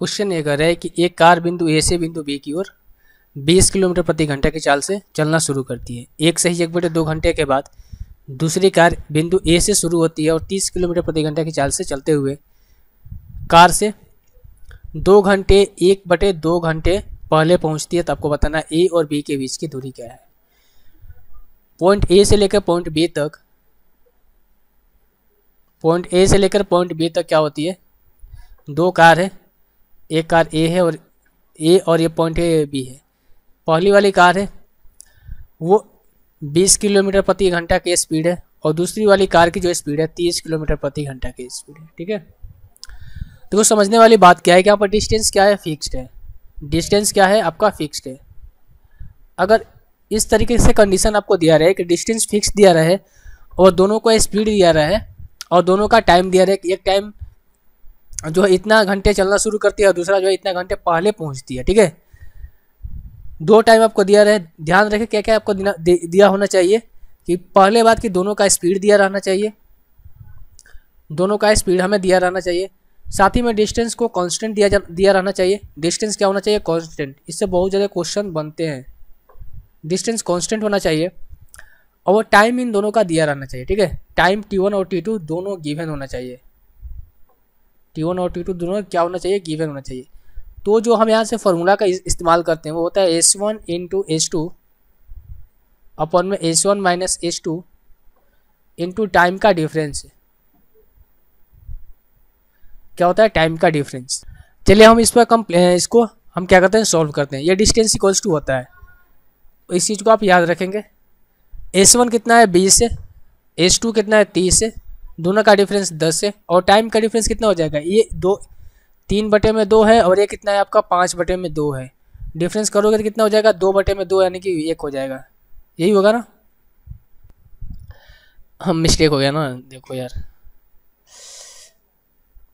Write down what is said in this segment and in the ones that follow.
Question ये कह रहा है कि एक कार बिंदु ए से बिंदु बी की ओर 20 किलोमीटर प्रति घंटा की चाल से चलना शुरू करती है। एक सही 1/2 घंटे के बाद दूसरी कार बिंदु ए से शुरू होती है और 30 किलोमीटर प्रति घंटा की चाल से चलते हुए कार से 2 घंटे 1/2 घंटे पहले पहुंचती है। तो आपको बताना ए और बी के बीच की दूरी क्या है। पॉइंट ए से लेकर पॉइंट बी तक, पॉइंट ए से लेकर पॉइंट बी तक क्या होती है, दो कार है, एक कार ए है और ये पॉइंट ए बी है। पहली वाली कार है वो 20 किलोमीटर प्रति घंटा की स्पीड है और दूसरी वाली कार की जो स्पीड है 30 किलोमीटर प्रति घंटा की स्पीड है। ठीक है, तो समझने वाली बात क्या है कि यहाँ पर डिस्टेंस क्या है, फिक्स्ड है। डिस्टेंस क्या है आपका, फिक्स्ड है। अगर इस तरीके से कंडीशन आपको दिया रहा है कि डिस्टेंस फिक्स दिया रहा है और दोनों को स्पीड दिया रहा है और दोनों का टाइम दिया रहा है कि एक टाइम जो है इतना घंटे चलना शुरू करती है और दूसरा जो है इतना घंटे पहले पहुंचती है। ठीक है, दो टाइम आपको दिया रहे। ध्यान रखें क्या क्या आपको दिया होना चाहिए कि पहले बात कि दोनों का स्पीड दिया रहना चाहिए, दोनों का स्पीड हमें दिया रहना चाहिए। साथ ही में डिस्टेंस को कांस्टेंट दिया रहना चाहिए। डिस्टेंस क्या होना चाहिए, कांस्टेंट। इससे बहुत ज़्यादा क्वेश्चन बनते हैं। डिस्टेंस कांस्टेंट होना चाहिए और वो टाइम इन दोनों का दिया रहना चाहिए। ठीक है, टाइम T1 और T2 दोनों गिवन होना चाहिए। T1 और T2 दोनों क्या होना चाहिए, गिवन होना चाहिए। तो जो हम यहाँ से फॉर्मूला का इस्तेमाल करते हैं वो होता है S1 इंटू S2 अपॉन में S1 minus S2 into time का डिफरेंस। क्या होता है, टाइम का डिफरेंस। चलिए हम इस पर इसको हम क्या करते हैं, सॉल्व करते हैं। ये डिस्टेंस इक्वल्स टू होता है, तो इस चीज़ को आप याद रखेंगे। S1 कितना है 20 से, S2 कितना है 30 से, दोनों का डिफरेंस 10 है और टाइम का डिफरेंस कितना हो जाएगा, ये 3/2 है और ये कितना है आपका 5/2 है। डिफरेंस करोगे तो कितना हो जाएगा, 2/2 यानी कि 1 हो जाएगा। यही होगा ना, हम मिस्टेक हो गया ना, देखो यार।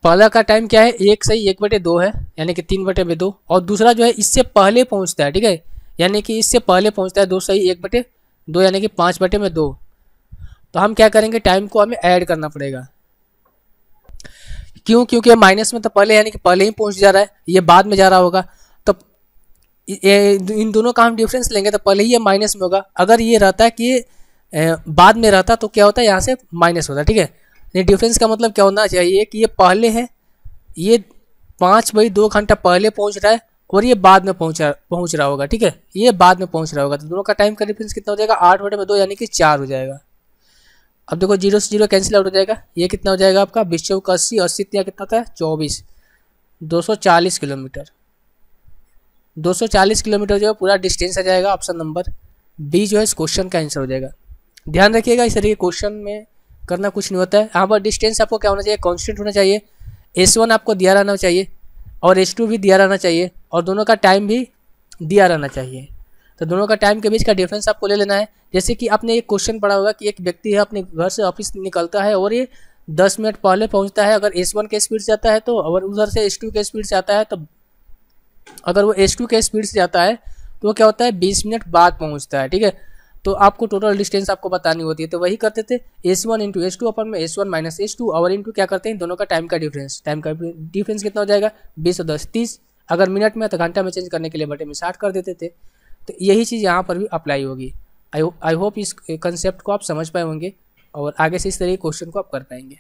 पहला का टाइम क्या है, एक सही 1/2 है यानी कि 3/2 और दूसरा जो है इससे पहले पहुंचता है। ठीक है, यानी कि इससे पहले पहुंचता है 2 सही 1/2 यानी कि 5/2। तो हम क्या करेंगे, टाइम को हमें ऐड करना पड़ेगा। क्यों, क्योंकि माइनस में तो पहले यानी कि पहले ही पहुंच जा रहा है, ये बाद में जा रहा होगा। तो इन दोनों का हम डिफरेंस लेंगे तो पहले ही ये माइनस में होगा। अगर ये रहता है कि बाद में रहता तो क्या होता है, यहाँ से माइनस होता। ठीक है, ये डिफरेंस का मतलब क्या होना चाहिए कि ये पहले है, ये 5/2 घंटा पहले पहुंच रहा है और ये बाद में पहुंच रहा होगा। ठीक है, ये बाद में पहुंच रहा होगा। तो दोनों का टाइम का डिफरेंस कितना हो जाएगा, 8/2 यानी कि 4 हो जाएगा। अब देखो 0 से 0 कैंसिल आउट हो जाएगा। ये कितना हो जाएगा आपका 20 चौक 80, 80 कितना था 24, 240 किलोमीटर। 240 किलोमीटर जो है पूरा डिस्टेंस आ जाएगा। ऑप्शन नंबर बी जो है इस क्वेश्चन का आंसर हो जाएगा। ध्यान रखिएगा, इस तरीके क्वेश्चन में करना कुछ नहीं होता है। यहाँ पर डिस्टेंस आपको क्या होना चाहिए, कांस्टेंट होना चाहिए। S1 आपको दिया रहना चाहिए और S2 भी दिया रहना चाहिए और दोनों का टाइम भी दिया रहना चाहिए। तो दोनों का टाइम के बीच का डिफरेंस आपको ले लेना है। जैसे कि आपने एक क्वेश्चन पढ़ा होगा कि एक व्यक्ति है अपने घर से ऑफिस निकलता है और ये 10 मिनट पहले पहुंचता है। अगर S1 के स्पीड से आता है तो, अगर उधर से S2 के स्पीड से आता है तो, अगर वो S2 के स्पीड से जाता है तो वो क्या होता है 20 मिनट बाद पहुंचता है। ठीक है, तो आपको टोटल डिस्टेंस आपको बतानी होती है। तो वही करते थे S1 इंटू S2 अपन में S1 माइनस S2 और इंटू क्या करते हैं दोनों का टाइम का डिफरेंस। टाइम का डिफरेंस कितना हो जाएगा 20 और 10 30। अगर मिनट में तो घंटा में चेंज करने के लिए बटे में 60 कर देते थे। तो यही चीज़ यहाँ पर भी अप्लाई होगी। आई होप इस कंसेप्ट को आप समझ पाए होंगे और आगे से इस तरह के क्वेश्चन को आप कर पाएंगे।